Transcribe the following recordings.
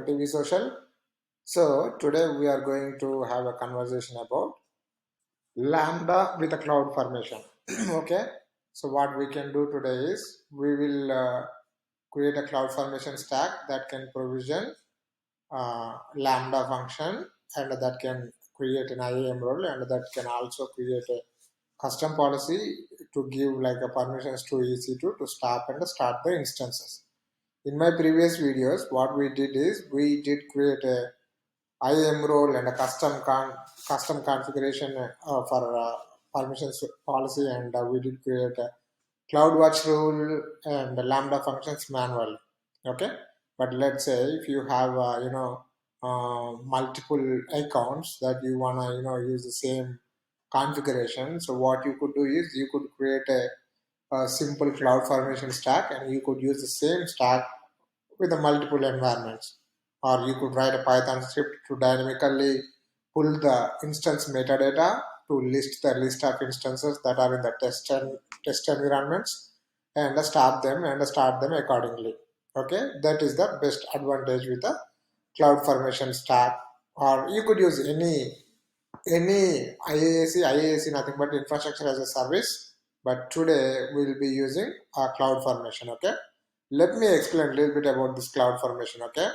TV Social. So today we are going to have a conversation about Lambda with a cloud formation. Okay. So what we can do today is we will create a cloud formation stack that can provision Lambda function and that can create an IAM role and that can also create a custom policy to give like a permissions to EC2 to stop and start the instances. In my previous videos, what we did is we did create a IAM role and a custom configuration for permissions policy, and we did create a CloudWatch rule and Lambda functions manually. Okay, but let's say if you have multiple accounts that you wanna use the same configuration, so what you could do is you could create a simple cloud formation stack, and you could use the same stack with the multiple environments. Or you could write a Python script to dynamically pull the instance metadata to list the list of instances that are in the test environments and start them accordingly. Okay, that is the best advantage with the cloud formation stack. Or you could use any IaaC nothing but infrastructure as a service. But today we'll be using a cloud formation. Okay, let me explain a little bit about this cloud formation. Okay,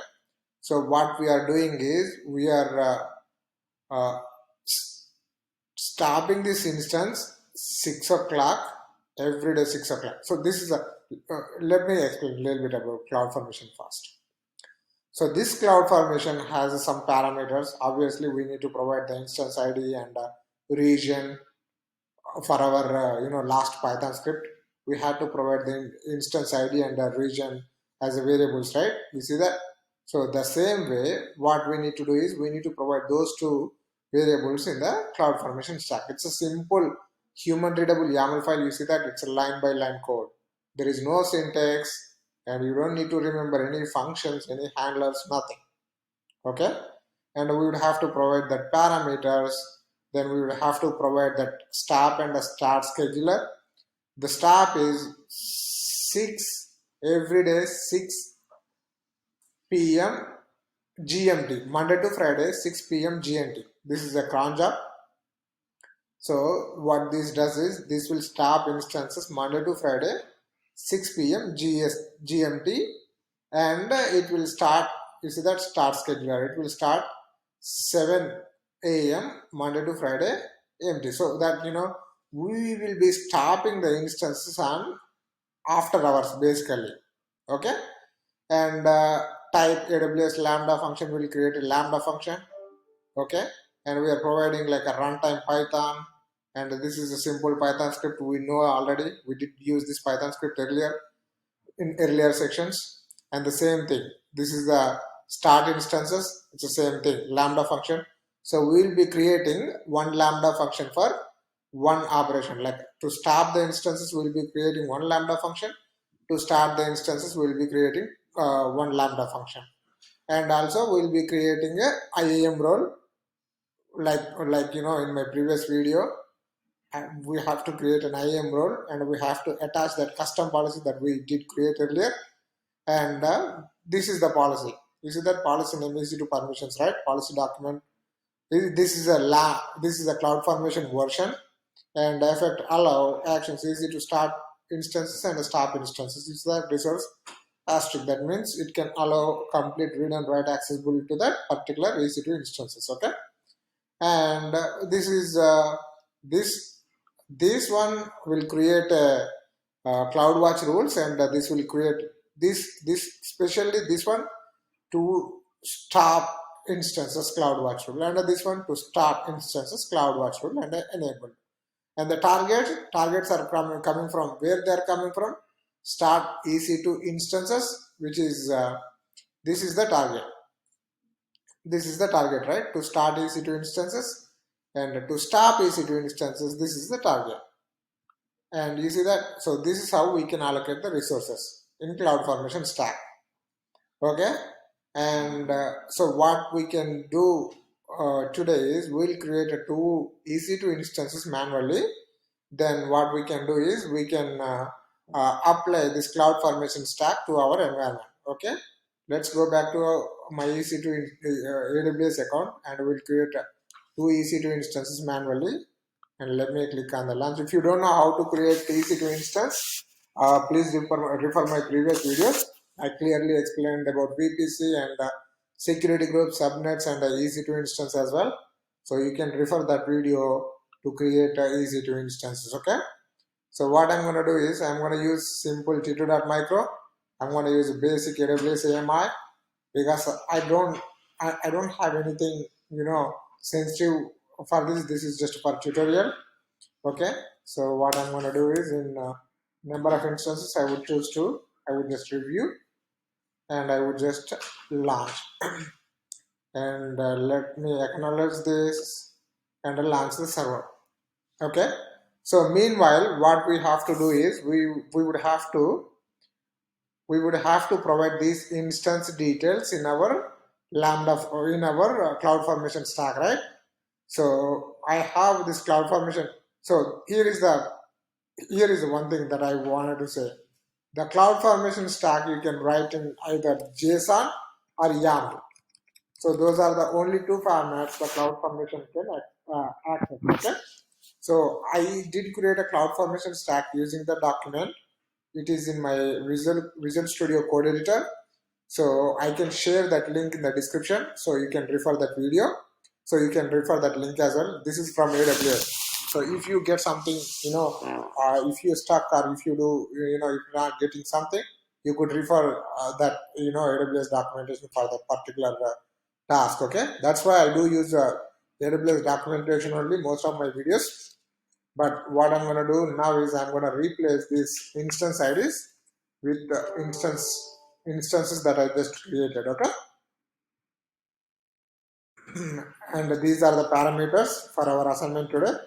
so what we are doing is we are stopping this instance 6 o'clock every day 6 o'clock. So this is a let me explain a little bit about cloud formation first. So this cloud formation has some parameters. Obviously we need to provide the instance ID and region. For our last Python script, we had to provide the instance ID and the region as a variables, right? You see that? So the same way, what we need to do is we need to provide those two variables in the cloud formation stack. It's a simple human readable YAML file. You see that it's a line by line code. There is no syntax, and you don't need to remember any functions, any handlers, nothing. Okay, and we would have to provide that parameters. Then we would have to provide that stop and a start scheduler. The stop is 6 every day 6 p.m. GMT, Monday to Friday 6 p.m. GMT. This is a cron job. So what this does is this will stop instances Monday to Friday 6 p.m. GMT, and it will start. You see that start scheduler, it will start 7 a.m. Monday to Friday MT. So that we will be stopping the instances on after hours basically. Okay, and type AWS Lambda function will create a Lambda function. Okay, and we are providing like a runtime Python, and this is a simple Python script. We know already, we did use this Python script earlier in earlier sections. And the same thing, this is the start instances, it's the same thing, Lambda function. So we will be creating one Lambda function for one operation. Like to stop the instances, we will be creating one Lambda function. To start the instances, we will be creating one Lambda function. And also we will be creating a IAM role, like in my previous video. And we have to create an IAM role, and we have to attach that custom policy that we did create earlier. And this is the policy. You see that policy name is EC2 permissions, right? Policy document. This is a cloud formation version, and effect allow actions easy to start instances and stop instances. It's the resource asterisk. That means it can allow complete read and write accessibility to that particular EC2 instances. Okay, and this one will create a CloudWatch rules, and this will create this especially this one to stop instances CloudWatch rule, and this one to stop instances CloudWatch rule and enable. And the targets are coming from where they are coming from. Start EC2 instances, which is this is the target. This is the target, right? To start EC2 instances, and to stop EC2 instances, this is the target. And you see that, so this is how we can allocate the resources in cloud formation stack. Okay, and so what we can do today is we'll create a two EC2 instances manually. Then what we can do is we can apply this cloud formation stack to our environment. Okay, Let's go back to my EC2 AWS account, and we'll create two EC2 instances manually. And let me click on the launch. If you don't know how to create EC2 instance, please refer my previous videos. I clearly explained about VPC and security group, subnets, and EC2 instance as well. So you can refer that video to create EC2 instances. Okay. So what I'm going to do is I'm going to use simple T2.micro. I'm going to use basic AWS AMI because I don't have anything sensitive for this. This is just for tutorial. Okay. So what I'm going to do is in number of instances I would choose to. I would just review and I would just launch and let me acknowledge this and launch the server. Okay. So meanwhile, what we have to do is we would have to provide these instance details in our lambda or in our cloud formation stack, right? So I have this cloud formation. So here is the one thing that I wanted to say. The cloud formation stack you can write in either JSON or YAML. So those are the only two formats the cloud formation can access. Okay. So I did create a cloud formation stack using the document. It is in my Visual Studio Code Editor. So I can share that link in the description. So you can refer that video. So you can refer that link as well. This is from AWS. So if you get something, if you're stuck or if you do, if you're not getting something, you could refer that, AWS documentation for that particular task. Okay. That's why I do use AWS documentation only most of my videos. But what I'm going to do now is I'm going to replace these instance IDs with the instances that I just created. Okay, and these are the parameters for our assignment today.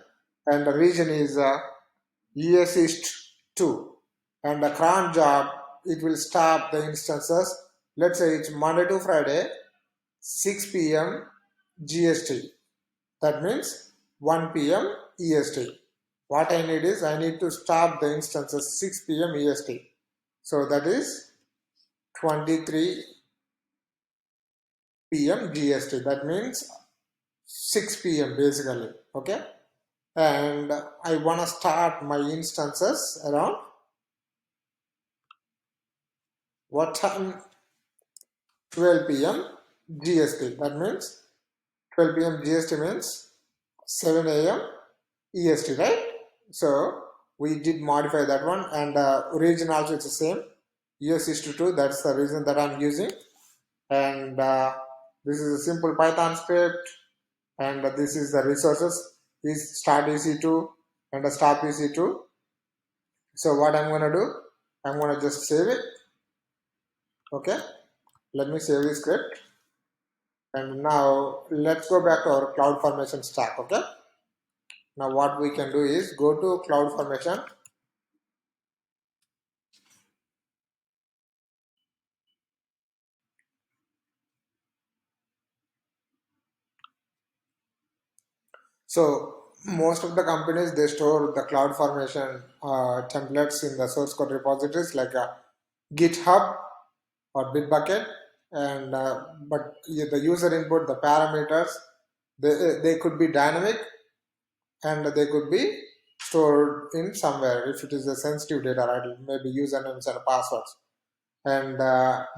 And the region is ES East 2, and the cron job it will stop the instances. Let's say it's Monday to Friday, 6 p.m. GST. That means 1 p.m. EST. What I need is I need to start the instances 6 p.m. EST. So that is 23 p.m. GST. That means 6 p.m. basically. Okay. And I want to start my instances around what time? 12 p.m. GST. That means 12 p.m. GST means 7 a.m. EST, right? So we did modify that one, and region also it's the same. US is to 2. That's the reason that I'm using, and this is a simple Python script, and this is the resources is start EC2 and a stop EC2. So what I'm gonna do, I'm gonna just save it. Okay, let me save this script, and now let's go back to our cloud formation stack. Okay, now what we can do is go to cloud formation. So most of the companies they store the cloud formation templates in the source code repositories like GitHub or Bitbucket, and but the user input, the parameters, they could be dynamic and they could be stored in somewhere if it is a sensitive data, right? Maybe usernames and passwords, and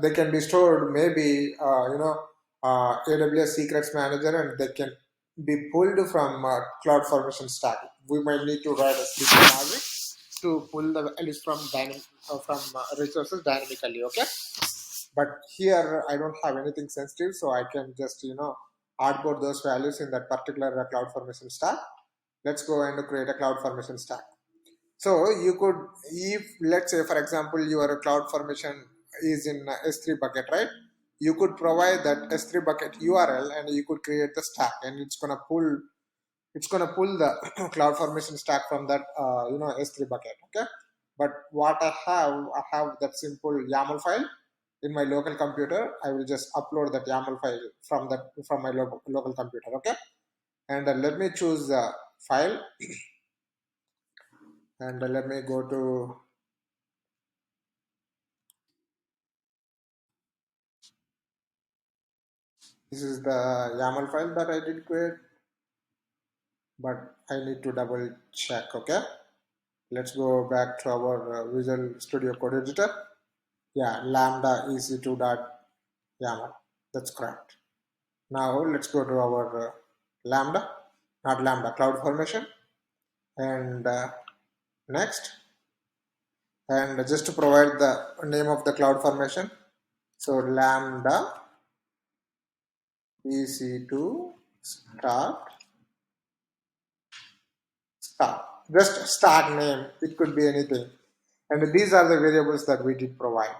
they can be stored maybe AWS Secrets Manager, and they can be pulled from Cloud Formation Stack. We might need to write a script logic to pull the list from resources dynamically. Okay, but here I don't have anything sensitive, so I can just output those values in that particular Cloud Formation Stack. Let's go and create a Cloud Formation Stack. So you could, if let's say for example your cloud formation is in S3 bucket, right? You could provide that S3 bucket URL and you could create the stack, and it's gonna pull the cloud formation stack from that S3 bucket. Okay, but what I have that simple YAML file in my local computer. I will just upload that YAML file from my local computer. Okay, and let me choose the file, and let me go to This is the YAML file that I did create, but I need to double check. Okay, let's go back to our Visual Studio Code Editor. Yeah, lambda ec2.yaml. That's correct. Now let's go to our lambda, not lambda, cloud formation, and next, and just to provide the name of the cloud formation, so lambda ec2 start start, just start name, it could be anything, and these are the variables that we did provide.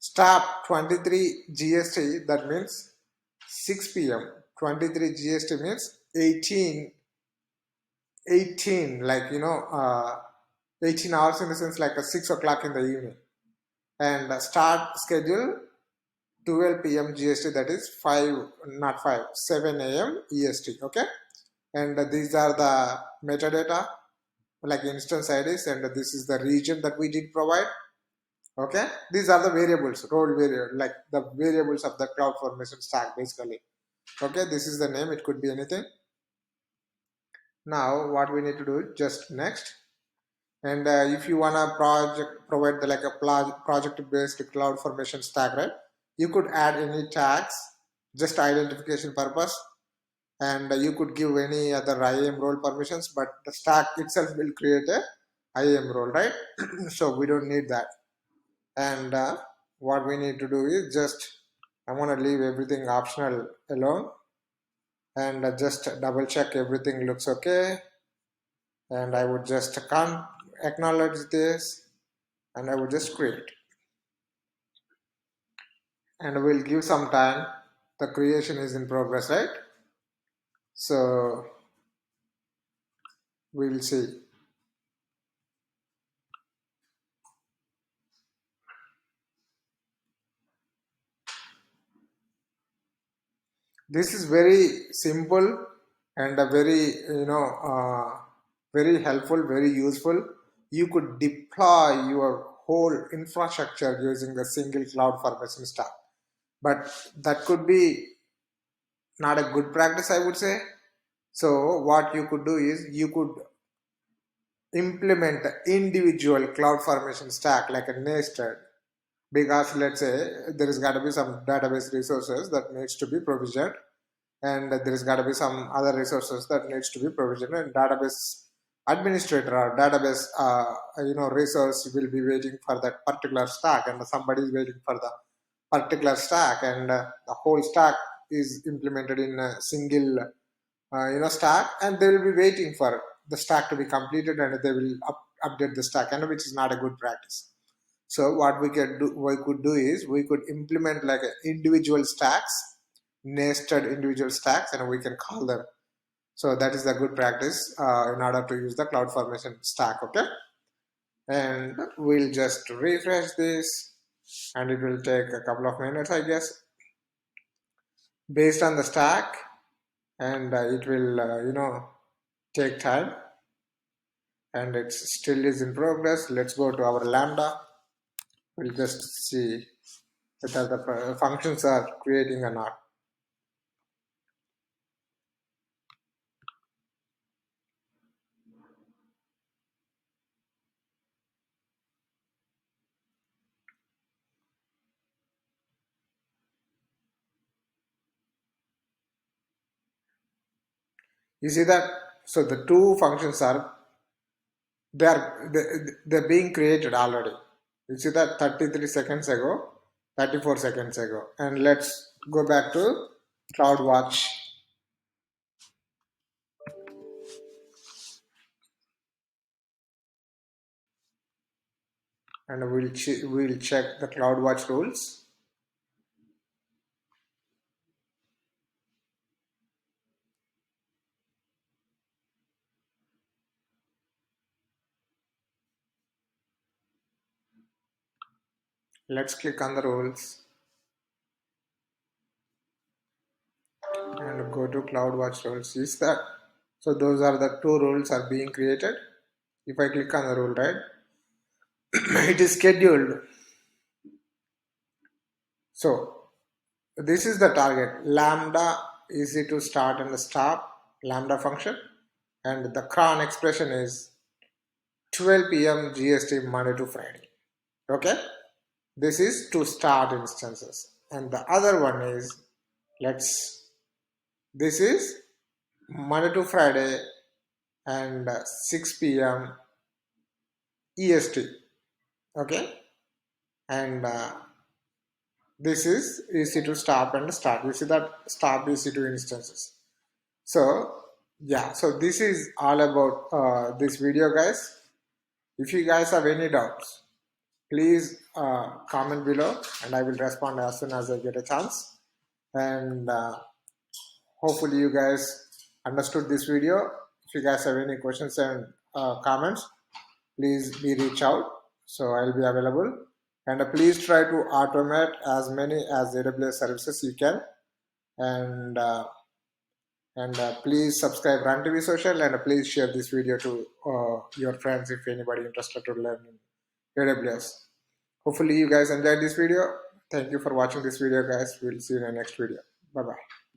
Start 23 GST, that means 6 p.m. 23 GST means 18, like 18 hours, in the sense like a 6 o'clock in the evening. And start schedule 12 p.m. GST, that is 5, not 5, 7 a.m. EST. Okay, and these are the metadata, like instance IDs, and this is the region that we did provide. Okay, these are the variables, role variable, like the variables of the cloud formation stack basically. Okay, this is the name, it could be anything. Now what we need to do, just next, and if you want to provide the, like a project based cloud formation stack, right, you could add any tags, just identification purpose, and you could give any other IAM role permissions, but the stack itself will create a IAM role, right? So we don't need that. And what we need to do is just, I want to leave everything optional alone, and just double check everything looks okay, and I would just can't acknowledge this, and I would just create, and we'll give some time. The creation is in progress, right? So we will see. This is very simple and a very, very helpful, very useful. You could deploy your whole infrastructure using the single cloud formation stack, but that could be not a good practice, I would say. So what you could do is you could implement the individual cloud formation stack like a nested, because let's say there is got to be some database resources that needs to be provisioned, and there is got to be some other resources that needs to be provisioned, and database administrator or database resource will be waiting for that particular stack, and somebody is waiting for the particular stack, and the whole stack is implemented in a single stack, and they will be waiting for the stack to be completed, and they will update the stack, and which is not a good practice. So what we could do is we could implement like individual stacks, nested individual stacks, and we can call them. So that is a good practice in order to use the cloud formation stack. Okay, and we'll just refresh this, and it will take a couple of minutes, I guess, based on the stack, and it will take time, and it still is in progress. Let's go to our lambda. We'll just see whether the functions are creating or not. You see that? So the two functions are, they're being created already. You see that 33 seconds ago, 34 seconds ago. And let's go back to CloudWatch, and we'll check the CloudWatch rules. Let's click on the rules and go to CloudWatch rules. Is that? So those are the two rules are being created. If I click on the rule, right, it is scheduled. So this is the target. Lambda easy to start and stop, lambda function, and the cron expression is 12 p.m. GST Monday to Friday. Okay, this is to start instances, and the other one is this is Monday to Friday and 6 p.m. EST. Okay, and this is EC2 stop and start. You see that stop EC2 instances. So yeah, so this is all about this video, guys. If you guys have any doubts, please comment below, and I will respond as soon as I get a chance. And hopefully you guys understood this video. If you guys have any questions and comments, please be reach out, so I'll be available. And please try to automate as many as AWS services you can. And please subscribe Run TV Social, and please share this video to your friends if anybody interested to learn in AWS. Hopefully you guys enjoyed this video. Thank you for watching this video, guys. We'll see you in the next video. Bye bye.